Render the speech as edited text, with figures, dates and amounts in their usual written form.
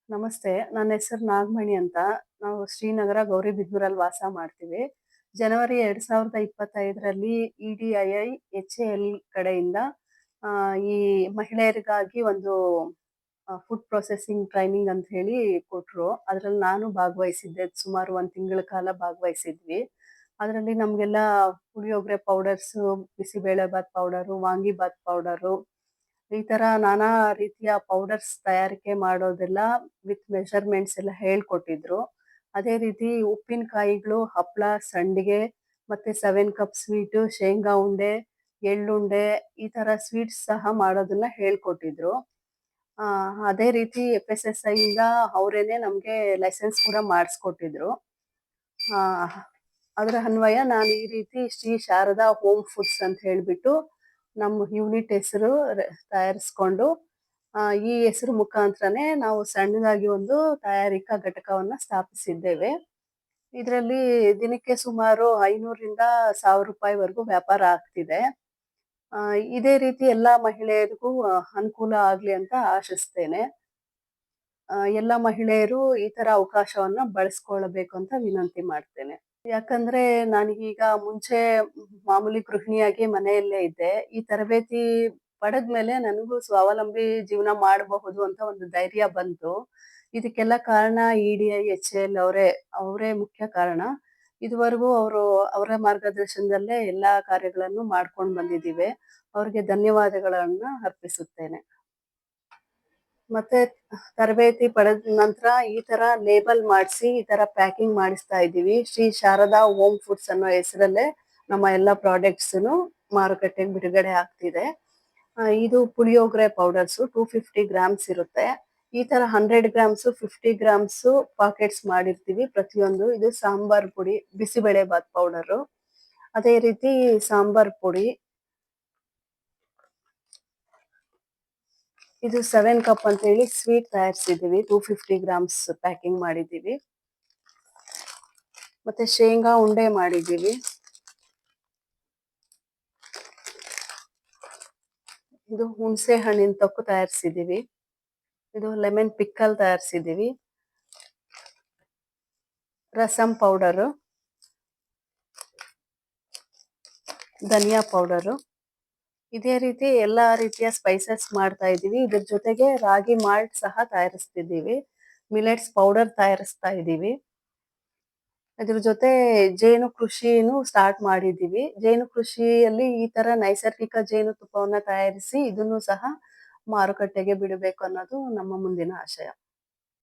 ನಮಸ್ತೆ. ನನ್ನ ಹೆಸರು ನಾಗಮಣಿ ಅಂತ. ನಾವು ಶ್ರೀನಗರ ಗೌರಿಬಿದನೂರಲ್ಲಿ ವಾಸ ಮಾಡ್ತೀವಿ. ಜನವರಿ 2025ರಲ್ಲಿ ಇಡಿಐಐ ಎಚ್ಎಎಲ್ ಕಡೆಯಿಂದ ಈ ಮಹಿಳೆಯರಿಗಾಗಿ ಒಂದು ಫುಡ್ ಪ್ರೊಸೆಸಿಂಗ್ ಟ್ರೈನಿಂಗ್ ಅಂತ ಹೇಳಿ ಕೊಟ್ರು. ಅದ್ರಲ್ಲಿ ನಾನು ಭಾಗವಹಿಸಿದ್ದೆ. ಸುಮಾರು 1 ತಿಂಗಳ ಕಾಲ ಭಾಗವಹಿಸಿದ್ವಿ. ಅದರಲ್ಲಿ ನಮ್ಗೆಲ್ಲ puliyogare powders, bisibelebath powder, vangibath powder, ಈ ತರ ನಾನಾ ರೀತಿಯ ಪೌಡರ್ಸ್ ತಯಾರಿಕೆ ಮಾಡೋದೆಲ್ಲ ವಿತ್ ಮೆಷರ್ಮೆಂಟ್ಸ್ ಎಲ್ಲ ಹೇಳ್ಕೊಟ್ಟಿದ್ರು. ಅದೇ ರೀತಿ ಉಪ್ಪಿನಕಾಯಿಗಳು, ಹಪ್ಪಳ, ಸಂಡಿಗೆ, ಮತ್ತೆ 7 ಕಪ್ ಸ್ವೀಟು, ಶೇಂಗಾ ಉಂಡೆ, ಎಳ್ಳುಂಡೆ, ಈ ತರ ಸ್ವೀಟ್ಸ್ ಸಹ ಮಾಡೋದನ್ನ ಹೇಳ್ಕೊಟ್ಟಿದ್ರು. ಅದೇ ರೀತಿ FSSAI ಇಂದ ಅವರೇನೆ ನಮ್ಗೆ ಲೈಸೆನ್ಸ್ ಕೂಡ ಮಾಡಿಸ್ಕೊಟ್ಟಿದ್ರು. ಆ ಅದರ ಅನ್ವಯ ನಾನು ಈ ರೀತಿ ಶ್ರೀ ಶಾರದಾ ಹೋಮ್ ಫುಡ್ಸ್ ಅಂತ ಹೇಳ್ಬಿಟ್ಟು ನಮ್ಮ ಯೂನಿಟ್ ಹೆಸರು ತಯಾರಿಸ್ಕೊಂಡು ಈ ಹೆಸರು ಮುಖಾಂತರನೇ ನಾವು ಸಣ್ಣದಾಗಿ ಒಂದು ತಯಾರಿಕಾ ಘಟಕವನ್ನ ಸ್ಥಾಪಿಸಿದ್ದೇವೆ. ಇದರಲ್ಲಿ ದಿನಕ್ಕೆ ಸುಮಾರು 500ರಿಂದ 1000 ರೂಪಾಯಿವರೆಗೂ ವ್ಯಾಪಾರ ಆಗ್ತಿದೆ. ಇದೇ ರೀತಿ ಎಲ್ಲಾ ಮಹಿಳೆಯರಿಗೂ ಅನುಕೂಲ ಆಗ್ಲಿ ಅಂತ ಆಶಿಸ್ತೇನೆ. ಎಲ್ಲ ಮಹಿಳೆಯರು ಈ ತರ ಅವಕಾಶವನ್ನ ಬಳಸ್ಕೊಳ್ಬೇಕು ಅಂತ ವಿನಂತಿ ಮಾಡ್ತೇನೆ. ಯಾಕಂದ್ರೆ ನಾನೀಗ ಮುಂಚೆ ಮಾಮೂಲಿ ಗೃಹಿಣಿಯಾಗಿ ಮನೆಯಲ್ಲೇ ಇದ್ದೆ. ಈ ತರಬೇತಿ ಪಡೆದ್ಮೇಲೆ ನನಗೂ ಸ್ವಾವಲಂಬಿ ಜೀವನ ಮಾಡಬಹುದು ಅಂತ ಒಂದು ಧೈರ್ಯ ಬಂತು. ಇದಕ್ಕೆಲ್ಲ ಕಾರಣ ಇಡಿಐ ಎಚ್ಎಎಲ್ ಅವರೇ ಮುಖ್ಯ ಕಾರಣ. ಇದುವರೆಗೂ ಅವರ ಮಾರ್ಗದರ್ಶನದಲ್ಲೇ ಎಲ್ಲಾ ಕಾರ್ಯಗಳನ್ನು ಮಾಡ್ಕೊಂಡು ಬಂದಿದ್ದೀವಿ. ಅವ್ರಿಗೆ ಧನ್ಯವಾದಗಳನ್ನ ಅರ್ಪಿಸುತ್ತೇನೆ. ಮತ್ತೆ ತರಬೇತಿ ಪಡೆದ ನಂತರ ಈ ತರ ಲೇಬಲ್ ಮಾಡಿಸಿ ಈ ತರ ಪ್ಯಾಕಿಂಗ್ ಮಾಡಿಸ್ತಾ ಇದ್ದೀವಿ. ಶ್ರೀ ಶಾರದಾ ಹೋಮ್ ಫುಡ್ಸ್ ಅನ್ನೋ ಹೆಸರಲ್ಲೇ ನಮ್ಮ ಎಲ್ಲ ಪ್ರಾಡಕ್ಟ್ಸ್ ಮಾರುಕಟ್ಟೆಗೆ ಬಿಡುಗಡೆ ಆಗ್ತಿದೆ. ಇದು ಪುಳಿಯೋಗರೆ ಪೌಡರ್ಸ್ 250 ಗ್ರಾಮ್ಸ್ ಇರುತ್ತೆ. ಈ ತರ 100 ಗ್ರಾಮ್ಸ್, 50 ಗ್ರಾಮ್ಸ್ ಪಾಕೆಟ್ಸ್ ಮಾಡಿರ್ತೀವಿ ಪ್ರತಿಯೊಂದು. ಇದು ಸಾಂಬಾರ್ ಪುಡಿ, ಬಿಸಿಬೇಳೆಬಾತ್ ಪೌಡರು, ಅದೇ ರೀತಿ ಸಾಂಬಾರ್ ಪುಡಿ. ಇದು 7 ಕಪ್ ಅಂತ ಹೇಳಿ ಸ್ವೀಟ್ ತಯಾರಿಸಿದೀವಿ. 250 ಗ್ರಾಮ್ಸ್ ಪ್ಯಾಕಿಂಗ್ ಮಾಡಿದೀವಿ. ಮತ್ತೆ ಶೇಂಗಾ ಉಂಡೆ ಮಾಡಿದೀವಿ. ಇದು ಹುಣಸೆ ಹಣ್ಣಿನ ತೊಕ್ಕು ತಯಾರಿಸಿದೀವಿ. ಇದು ಲೆಮನ್ ಪಿಕ್ಕಲ್ ತಯಾರಿಸಿದೀವಿ. ರಸಂ ಪೌಡರು, ಧನಿಯಾ ಪೌಡರು, ಇದೇ ರೀತಿ ಎಲ್ಲಾ ರೀತಿಯ ಸ್ಪೈಸಸ್ ಮಾಡ್ತಾ ಇದೀವಿ. ಇದ್ರ ಜೊತೆಗೆ ರಾಗಿ ಮಾಲ್ಟ್ ಸಹ ತಯಾರಿಸ್ತಿದ್ದೀವಿ. ಮಿಲೆಟ್ಸ್ ಪೌಡರ್ ತಯಾರಿಸ್ತಾ ಇದೀವಿ. ಇದ್ರ ಜೊತೆ ಜೇನು ಕೃಷಿನೂ ಸ್ಟಾರ್ಟ್ ಮಾಡಿದೀವಿ. ಜೇನು ಕೃಷಿಯಲ್ಲಿ ಈ ತರ ನೈಸರ್ಗಿಕ ಜೇನುತುಪ್ಪವನ್ನ ತಯಾರಿಸಿ ಇದನ್ನು ಸಹ ಮಾರುಕಟ್ಟೆಗೆ ಬಿಡಬೇಕು ಅನ್ನೋದು ನಮ್ಮ ಮುಂದಿನ ಆಶಯ.